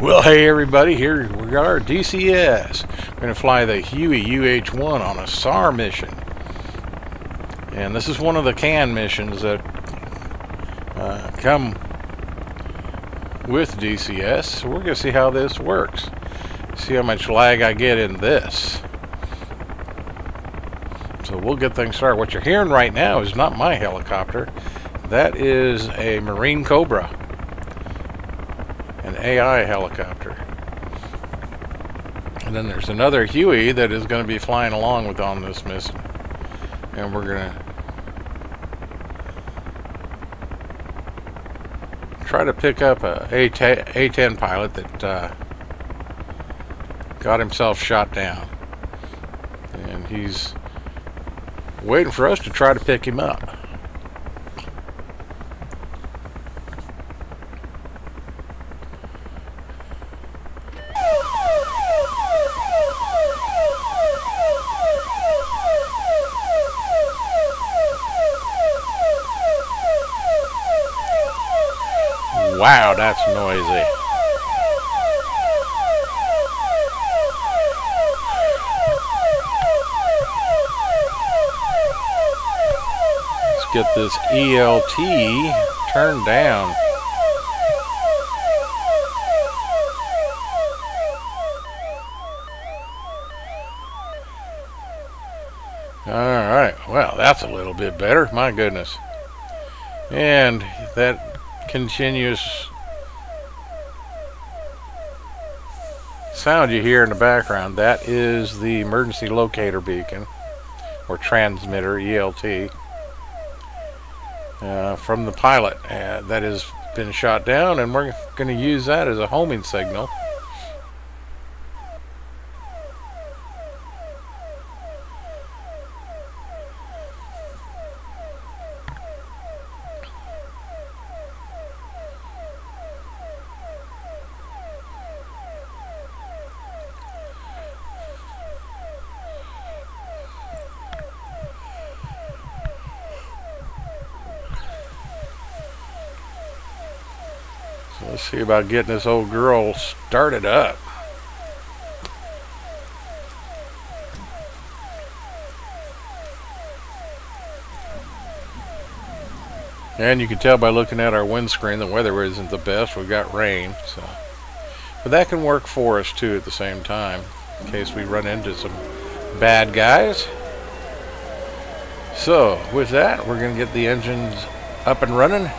Well, hey everybody, here we are, DCS. We're going to fly the Huey UH-1 on a SAR mission. And this is one of the CAN missions that come with DCS. So we're going to see how this works. See how much lag I get in this. So we'll get things started. What you're hearing right now is not my helicopter. That is a Marine Cobra. An AI helicopter. And then there's another Huey that is going to be flying along with on this mission. And we're going to try to pick up a A-10 pilot that got himself shot down. And he's waiting for us to try to pick him up. Wow, that's noisy. Let's get this ELT turned down. Alright, well, that's a little bit better. My goodness. And that continuous sound you hear in the background, that is the emergency locator beacon or transmitter, ELT, from the pilot that has been shot down, and we're going to use that as a homing signal. So let's see about getting this old girl started up. And you can tell by looking at our windscreen the weather isn't the best. We've got rain, so but that can work for us too at the same time in case we run into some bad guys. So with that, we're going to get the engines up and running.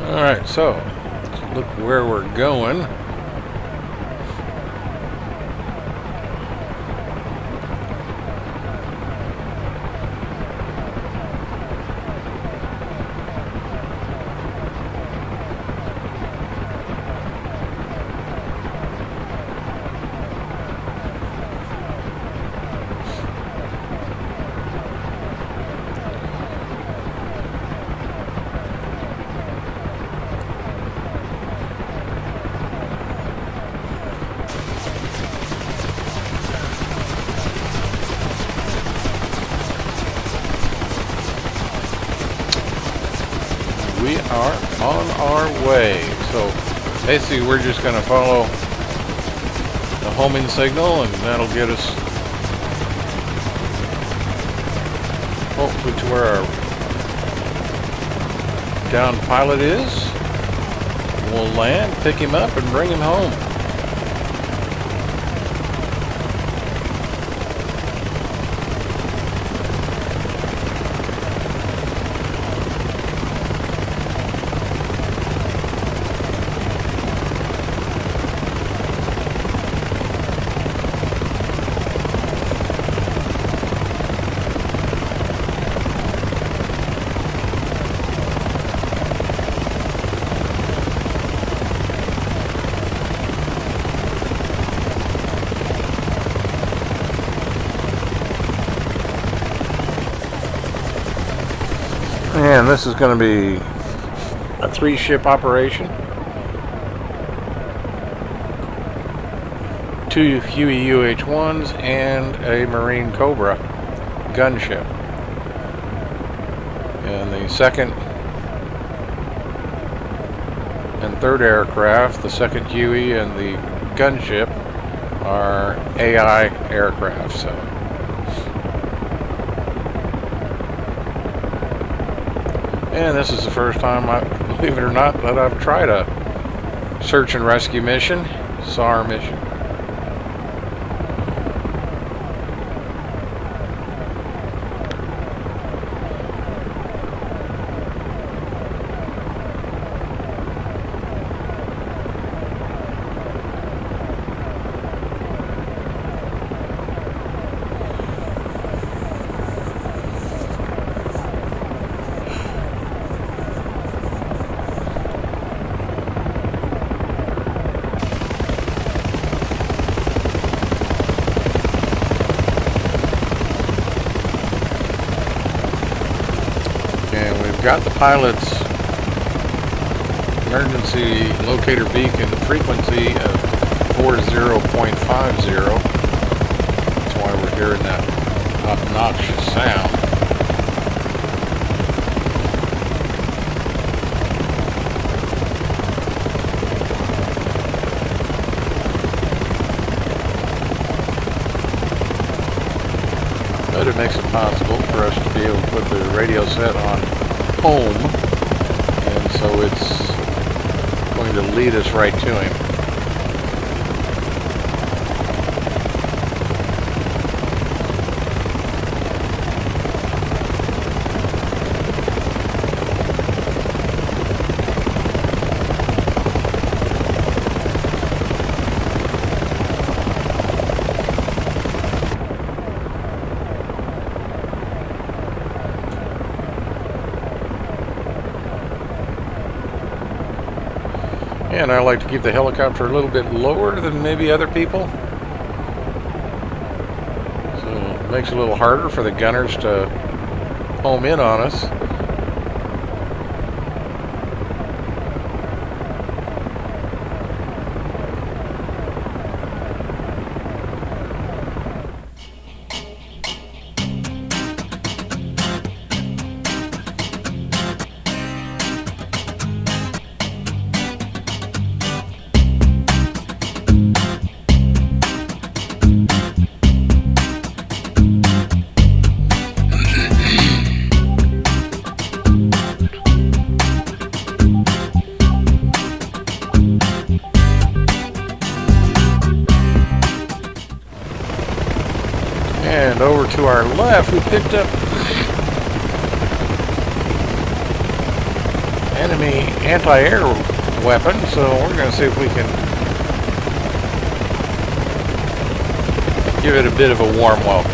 Alright, so let's look where we're going. are on our way. So basically we're just going to follow the homing signal, and that'll get us hopefully to where our down pilot is. We'll land, pick him up, and bring him home. And this is going to be a 3-ship operation. 2 Huey UH-1s and a Marine Cobra gunship. And the second and third aircraft, the second Huey and the gunship, are AI aircraft. So. And this is the first time, believe it or not, that I've tried a search and rescue mission, SAR mission. Got the pilot's emergency locator beacon frequency of 40.50. That's why we're hearing that obnoxious sound. But it makes it possible for us to be able to put the radio set on home, and so it's going to lead us right to him. And I like to keep the helicopter a little bit lower than maybe other people. So it makes it a little harder for the gunners to home in on us. And over to our left, we picked up enemy anti-air weapon, so we're going to see if we can give it a bit of a warm welcome.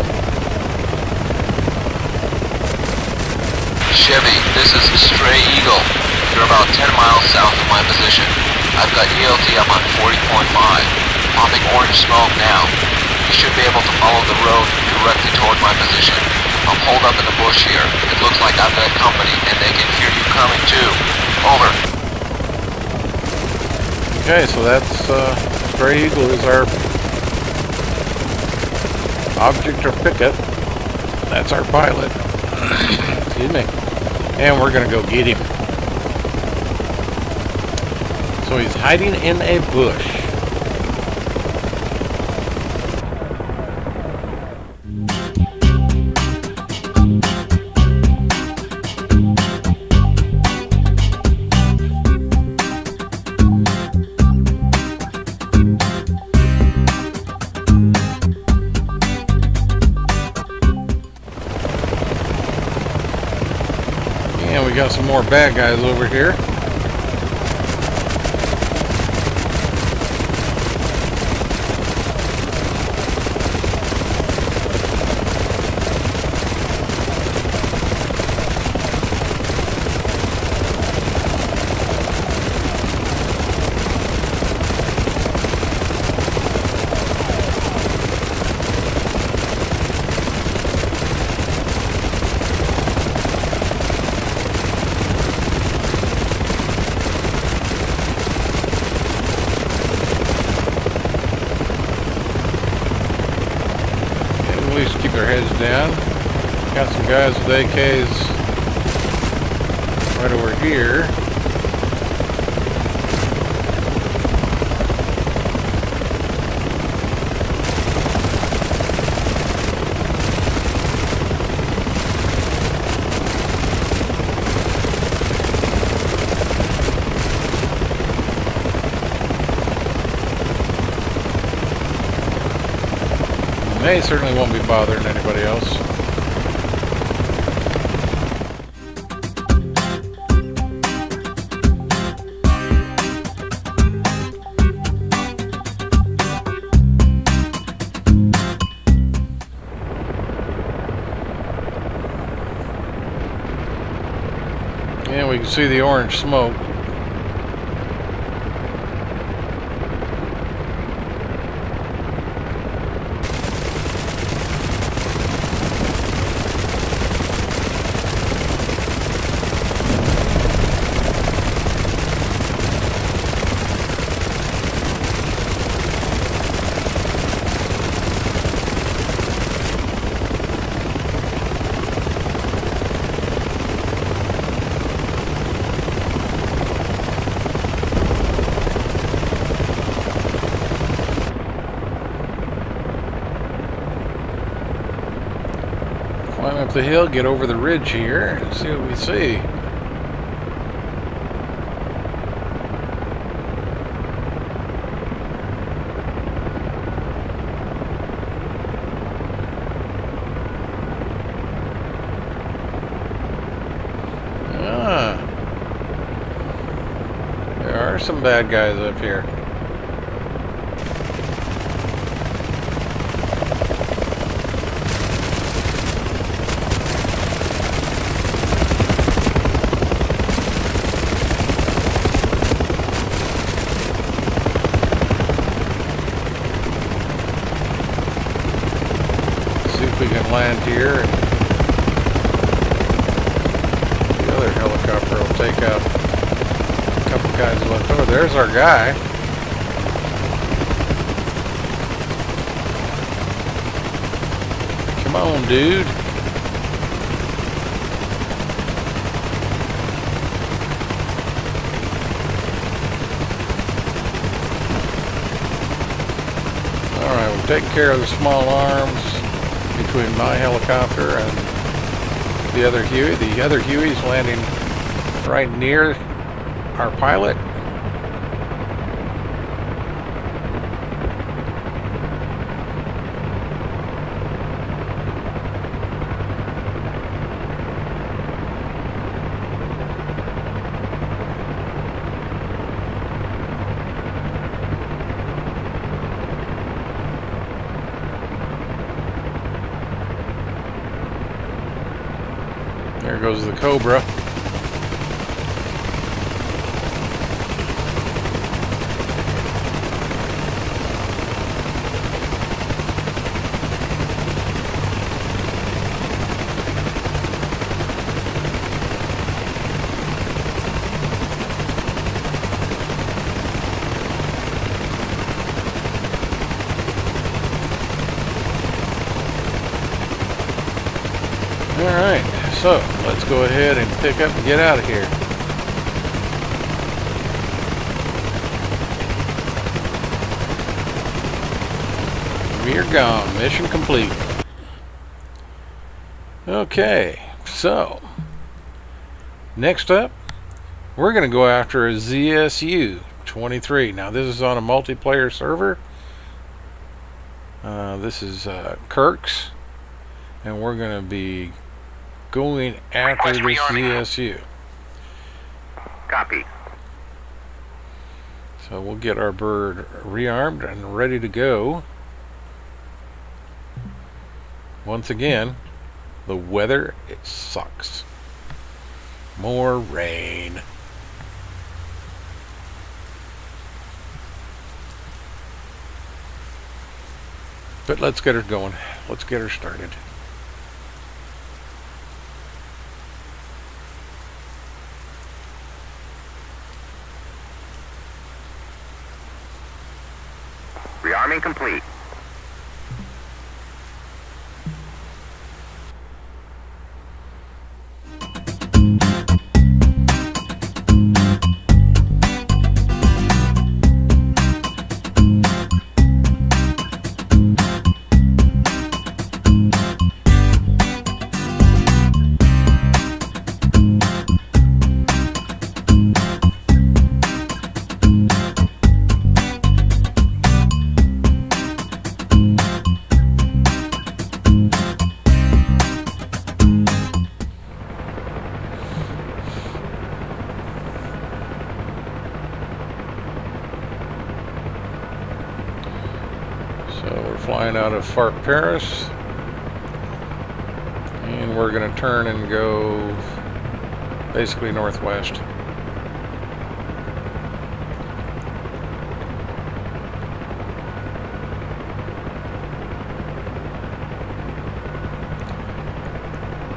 Chevy, this is Stray Eagle. You're about 10 miles south of my position. I've got ELT up on 40.5, popping orange smoke now. You should be able to follow the road directly toward my position. I'm holed up in the bush here. It looks like I've got company and they can hear you coming too. Over. Okay, so that's Stray Eagle is our object or pickup. That's our pilot. Excuse me. And we're gonna go get him. So he's hiding in a bush. And we got some more bad guys over here. Keep their heads down. Got some guys with AKs right over here. They certainly won't be bothering anybody else. And we can see the orange smoke. Climb up the hill, get over the ridge here, and see what we see. There are some bad guys up here. We can land here, and the other helicopter will take out a couple guys left over. There's our guy. Come on, dude. Alright, we've taken care of the small arms between my helicopter and the other Huey. The other Huey's landing right near our pilot. There goes the Cobra. Alright, so let's go ahead and pick up and get out of here. you're gone. Mission complete. Okay, so next up, we're going to go after a ZSU23. Now, this is on a multiplayer server. This is Kirk's, and we're going to be going after this ZSU. Copy. So we'll get our bird rearmed and ready to go. Once again, the weather, it sucks. More rain. But let's get her going. Let's get her started. Rearming complete. Flying out of Fort Paris, and we're going to turn and go basically northwest.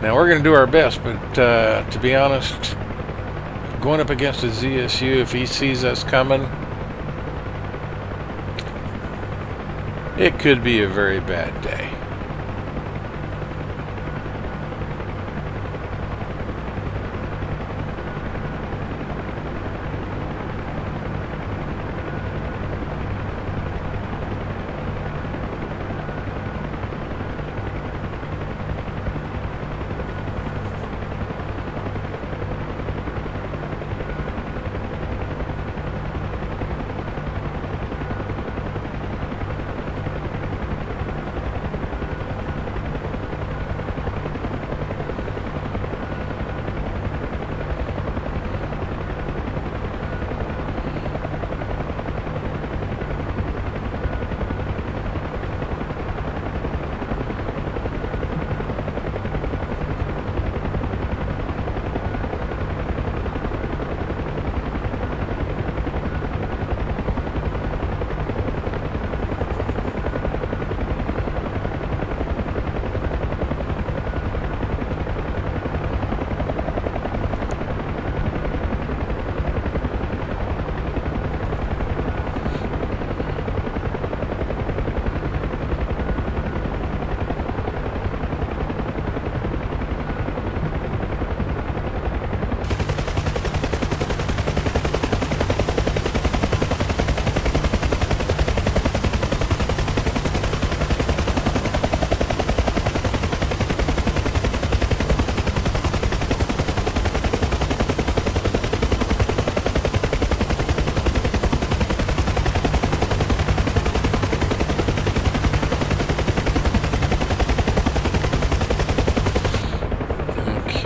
Now we're going to do our best, but to be honest, going up against a ZSU, if he sees us coming, it could be a very bad day.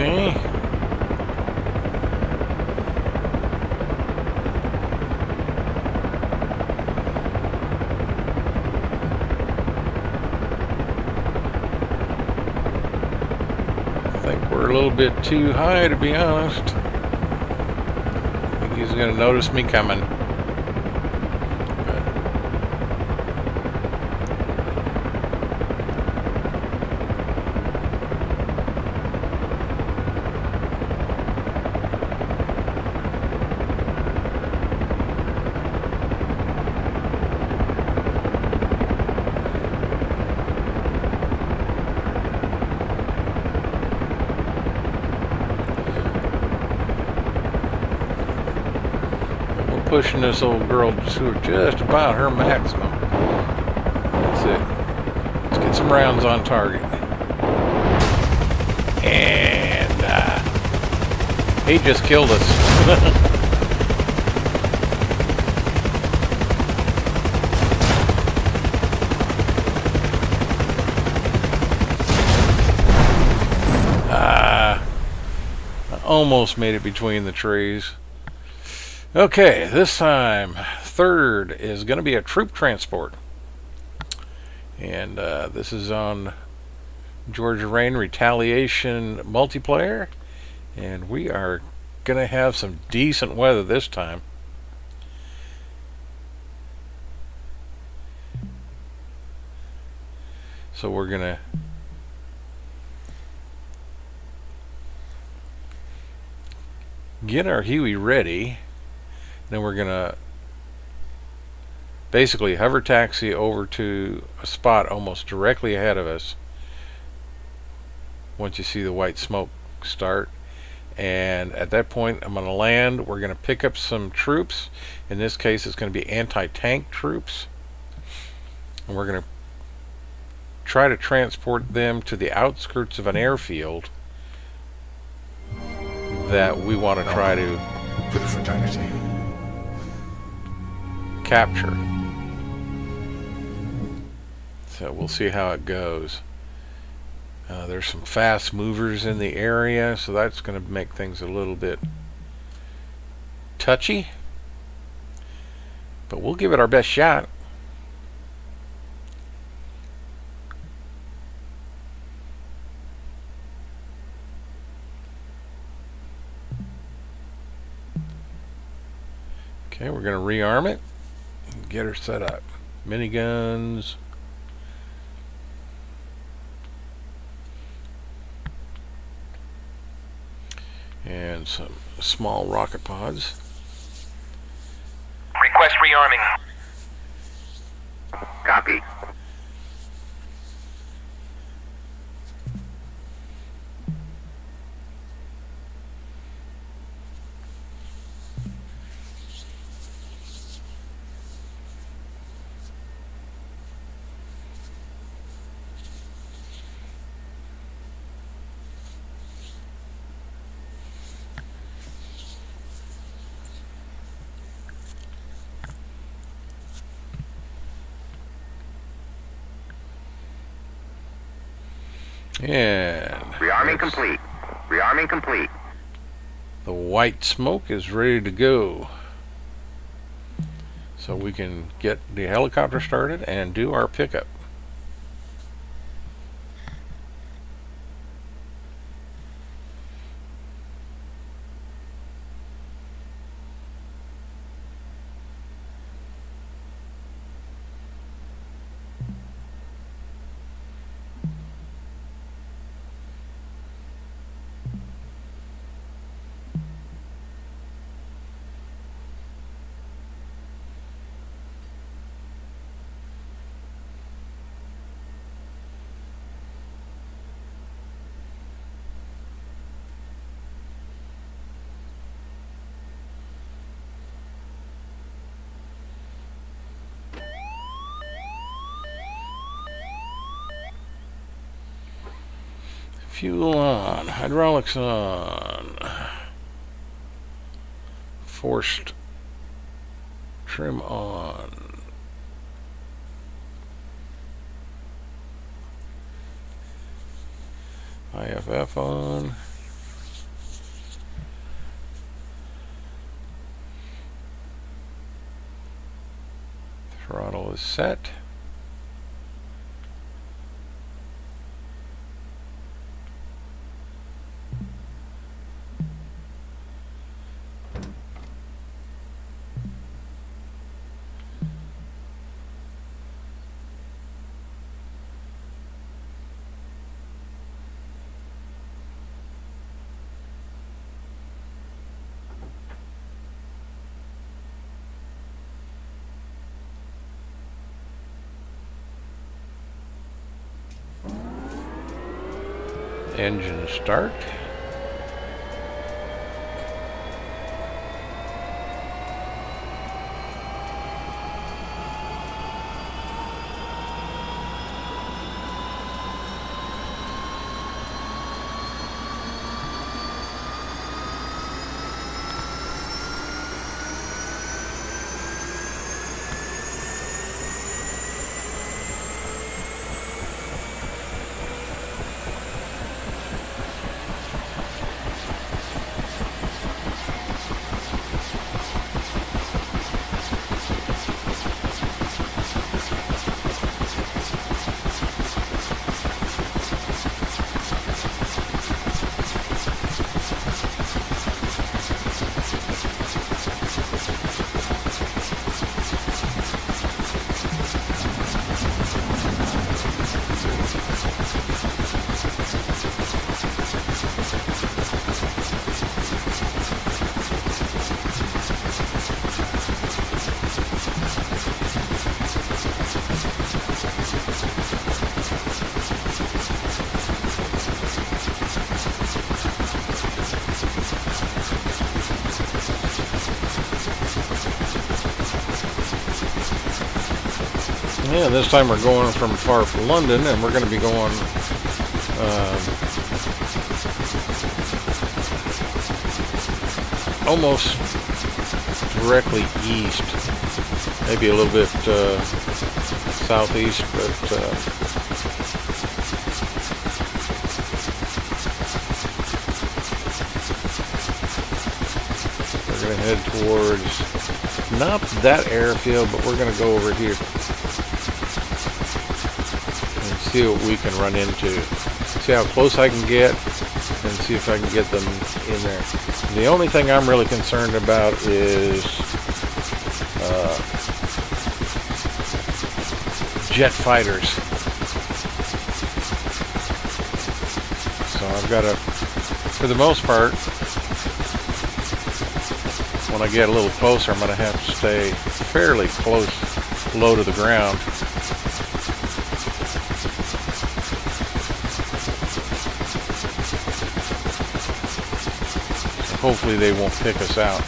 Okay. I think we're a little bit too high, to be honest. I think he's going to notice me coming. Pushing this old girl to just about her maximum. That's it. Get some rounds on target. And he just killed us. Almost made it between the trees. Okay, this time, third is going to be a troop transport. And this is on Georgia Rain Retaliation multiplayer. And we are going to have some decent weather this time. So we're going to get our Huey ready. Then we're gonna basically hover taxi over to a spot almost directly ahead of us once you see the white smoke start, and at that point I'm gonna land. We're gonna pick up some troops. In this case it's going to be anti-tank troops, and we're gonna try to transport them to the outskirts of an airfield that we want to try to for the fraternity. Capture. So we'll see how it goes. There's some fast movers in the area, so that's going to make things a little bit touchy, but we'll give it our best shot. Okay, we're going to rearm it and get her set up. Miniguns. And some small rocket pods. Request rearming. Copy. And Rearming complete. Rearming complete. the white smoke is ready to go. So we can get the helicopter started and do our pickup. Fuel on, hydraulics on, forced trim on, IFF on, throttle is set. Engine start. Yeah, this time we're going from far from London, and we're going to be going almost directly east, maybe a little bit southeast, but we're going to head towards not that airfield, but we're going to go over here and see what we can run into. See how close I can get and see if I can get them in there. The only thing I'm really concerned about is jet fighters. So I've got to, for the most part, when I get a little closer, I'm going to have to stay fairly close, low to the ground. So hopefully they won't pick us out,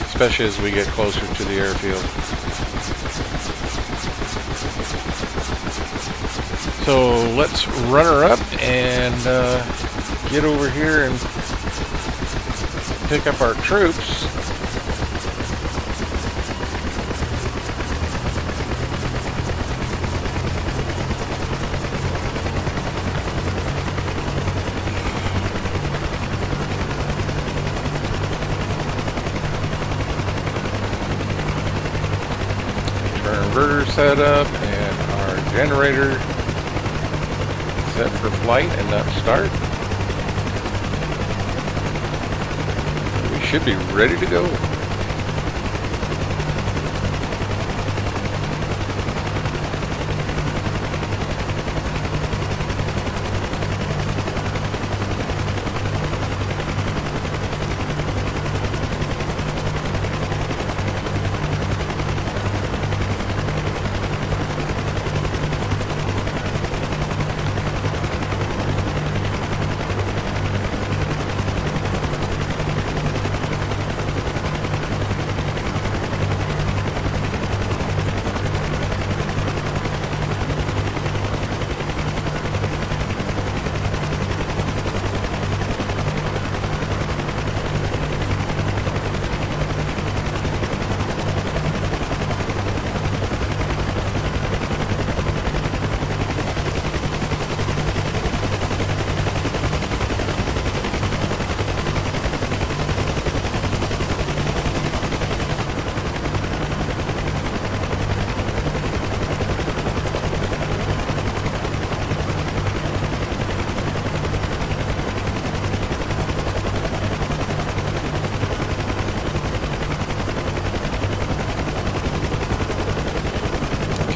especially as we get closer to the airfield. So let's run her up and get over here and pick up our troops. Get our inverter set up and our generator set for flight and not start. We should be ready to go.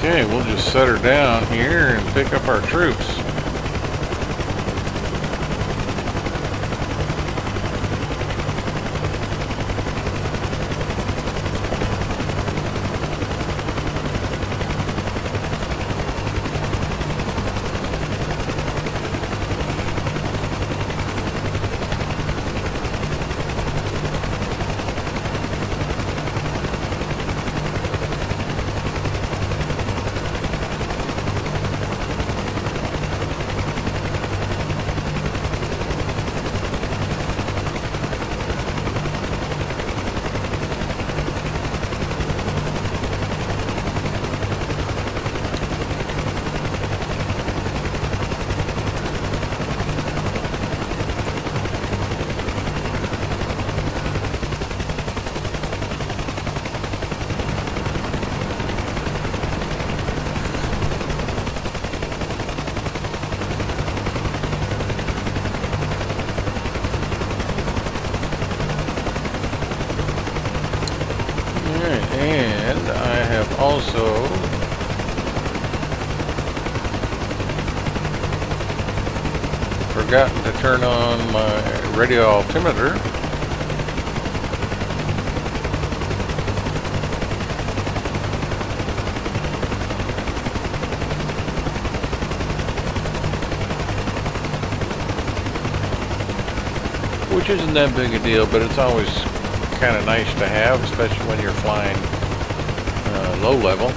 Okay, we'll just set her down here and pick up our troops. Also forgotten to turn on my radio altimeter. Which isn't that big a deal, but it's always kind of nice to have, especially when you're flying low level.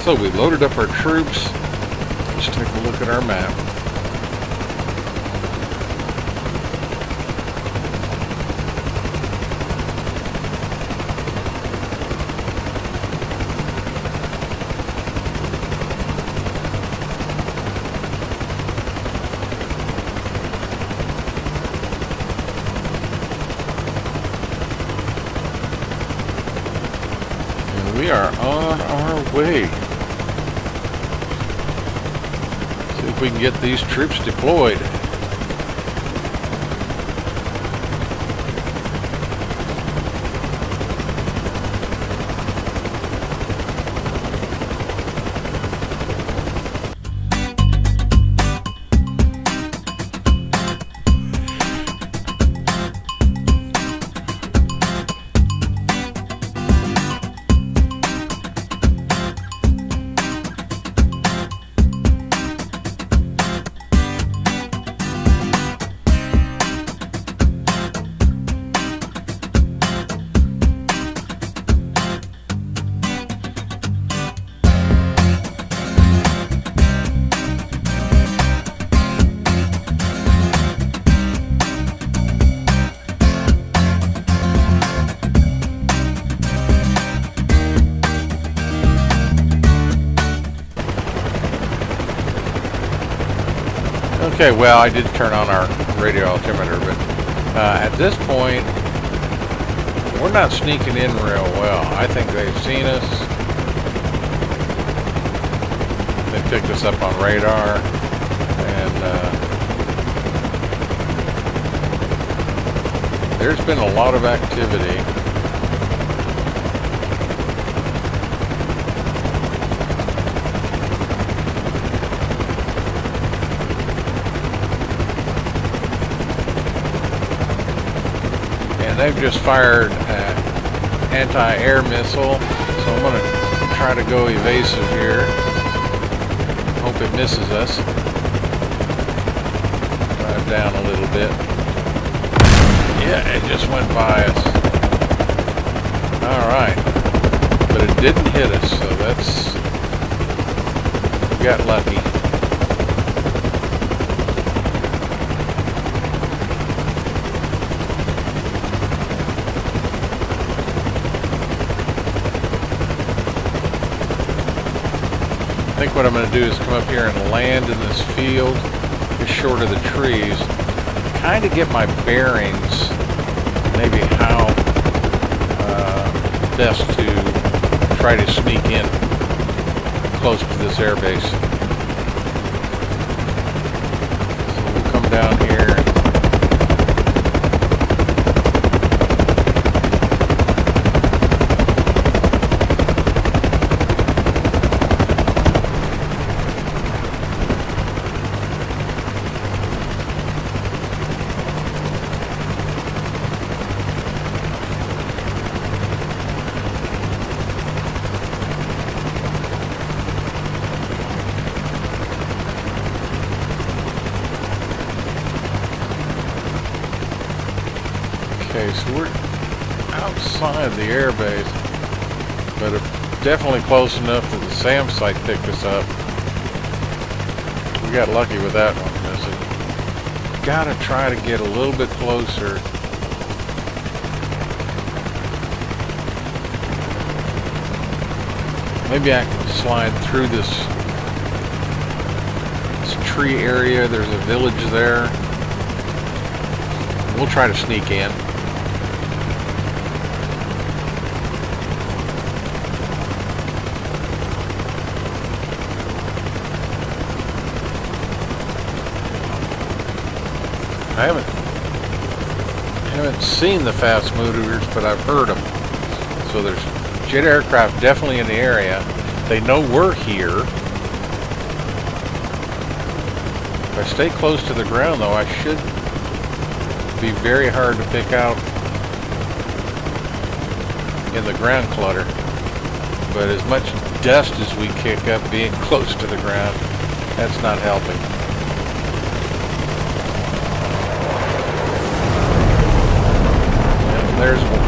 So we loaded up our troops. Let's take a look at our map. We are on our way. See if we can get these troops deployed. Okay, well, I did turn on our radio altimeter, but at this point, we're not sneaking in real well. I think they've seen us. They picked us up on radar, and there's been a lot of activity. And they've just fired an anti-air missile, so I'm going to try to go evasive here. Hope it misses us. Drive down a little bit. Yeah, it just went by us. Alright. But it didn't hit us, so that's... we got lucky. I think what I'm going to do is come up here and land in this field just short of the trees, kind of get my bearings, maybe how best to try to sneak in close to this airbase. So we'll come down here. Okay, so we're outside the airbase, but definitely close enough that the SAM site picked us up. We got lucky with that one missing. Gotta try to get a little bit closer. Maybe I can slide through this tree area. There's a village there. We'll try to sneak in. I haven't seen the fast movers, but I've heard them. So there's jet aircraft definitely in the area. They know we're here. If I stay close to the ground, though, I should be very hard to pick out in the ground clutter. But as much dust as we kick up being close to the ground, that's not helping. There's one.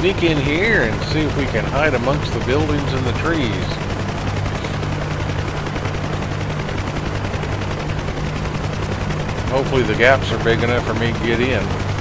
sneak in here and see if we can hide amongst the buildings and the trees. Hopefully the gaps are big enough for me to get in.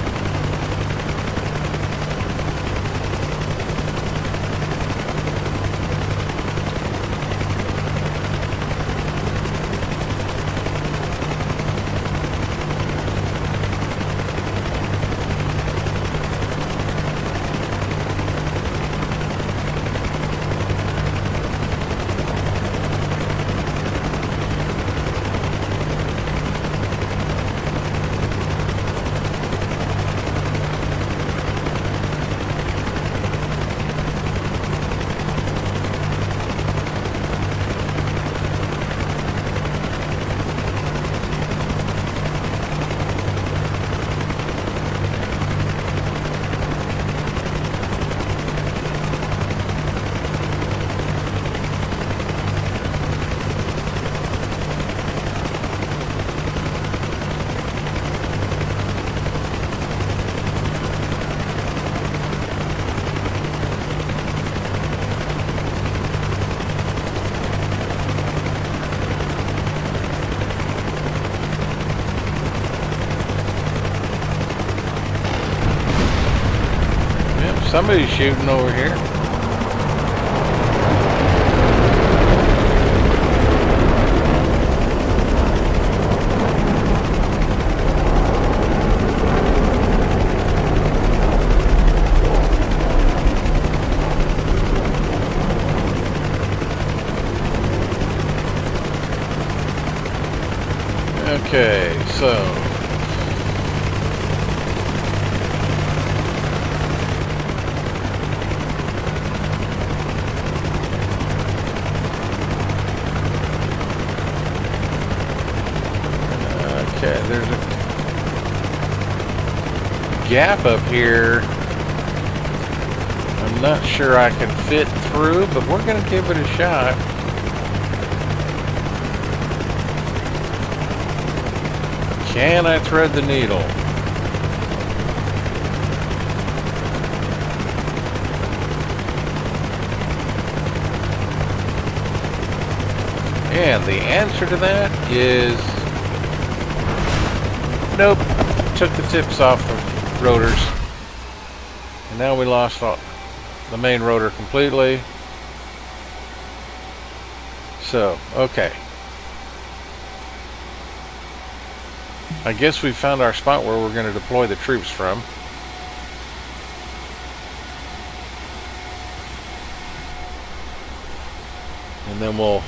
Somebody's shooting over here. Okay, so there's a gap up here. I'm not sure I can fit through, but we're going to give it a shot. Can I thread the needle? And the answer to that is nope. Took the tips off the rotors. And now we lost the main rotor completely. So, okay. I guess we found our spot where we're going to deploy the troops from. And then we'll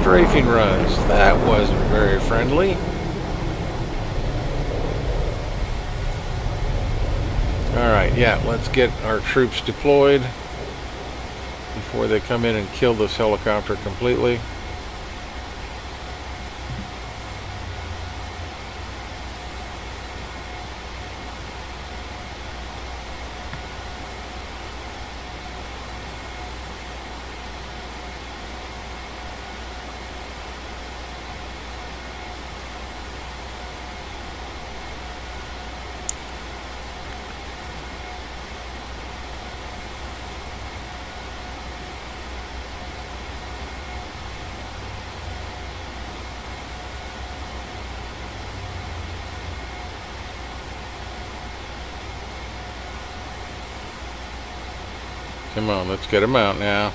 strafing runs. That wasn't very friendly. Alright, yeah, let's get our troops deployed before they come in and kill this helicopter completely. Come on, let's get them out now.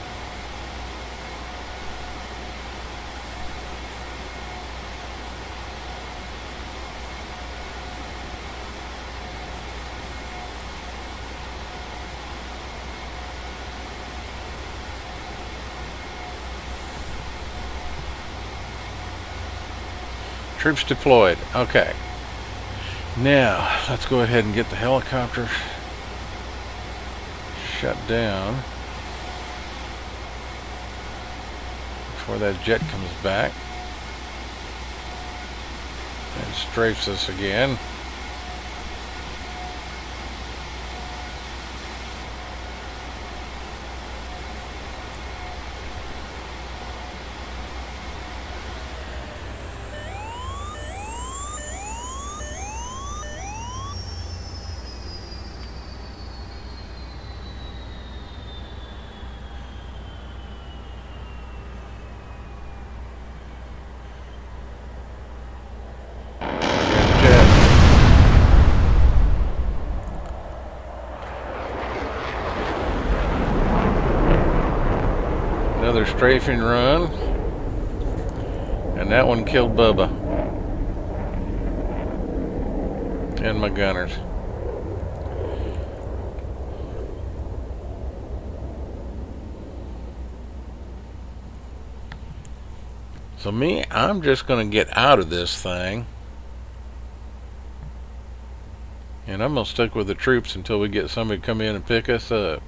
Troops deployed. Okay. Now, let's go ahead and get the helicopter shut down before that jet comes back and strafes us again. strafing run, and that one killed Bubba and my gunners. So me, I'm just going to get out of this thing, and I'm going to stick with the troops until we get somebody to come in and pick us up.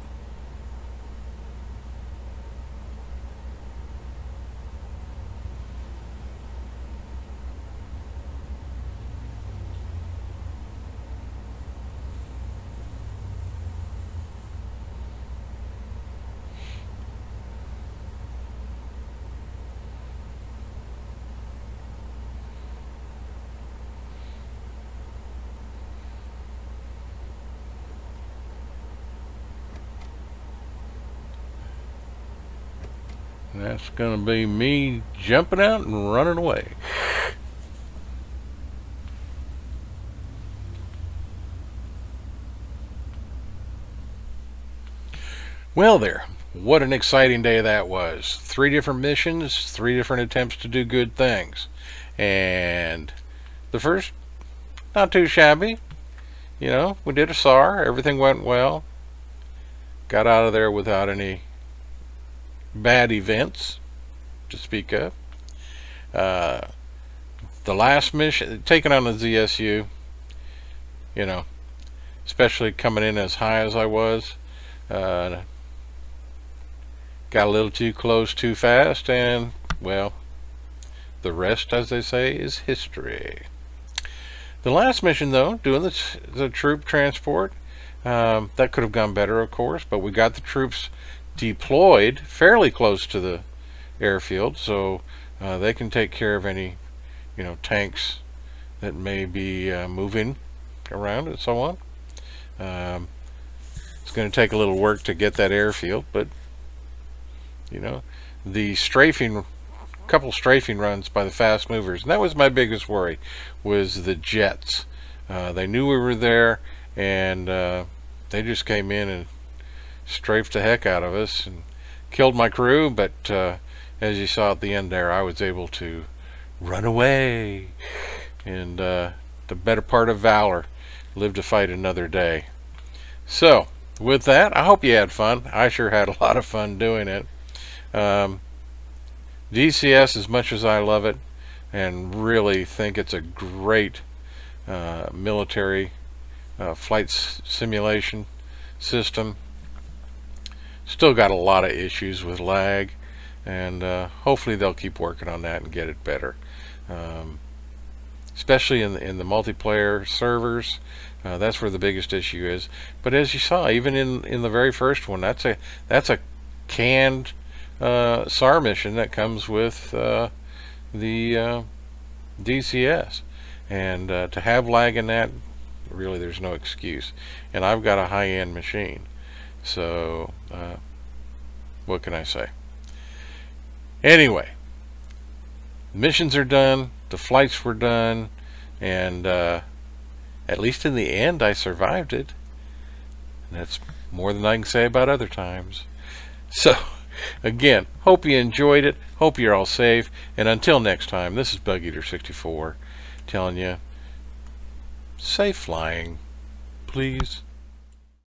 And that's going to be me jumping out and running away. Well there, what an exciting day that was. 3 different missions, 3 different attempts to do good things. And the first, not too shabby. You know, we did a SAR, everything went well. Got out of there without any bad events to speak of. The last mission, taking on the ZSU, you know, especially coming in as high as I was, got a little too close too fast, and well, the rest, as they say, is history. The last mission, though, doing the troop transport, that could have gone better, of course, but we got the troops deployed fairly close to the airfield, so they can take care of any, you know, tanks that may be moving around and so on. It's going to take a little work to get that airfield, but you know, the couple strafing runs by the fast movers, and that was my biggest worry, was the jets. They knew we were there, and they just came in and strafed the heck out of us and killed my crew, but as you saw at the end there, I was able to run away, and the better part of valor, live to fight another day. So with that, I hope you had fun. I sure had a lot of fun doing it. DCS, as much as I love it and really think it's a great military flight simulation system, still got a lot of issues with lag, and hopefully they'll keep working on that and get it better, especially in the multiplayer servers. That's where the biggest issue is. But as you saw, even in the very first one, that's a canned SAR mission that comes with the DCS, and to have lag in that, really there's no excuse. And I've got a high-end machine, so what can I say? Anyway, missions are done, the flights were done, and at least in the end I survived it. And that's more than I can say about other times. So again, hope you enjoyed it, hope you're all safe, and until next time, this is Bug Eater 64 telling you, safe flying, please.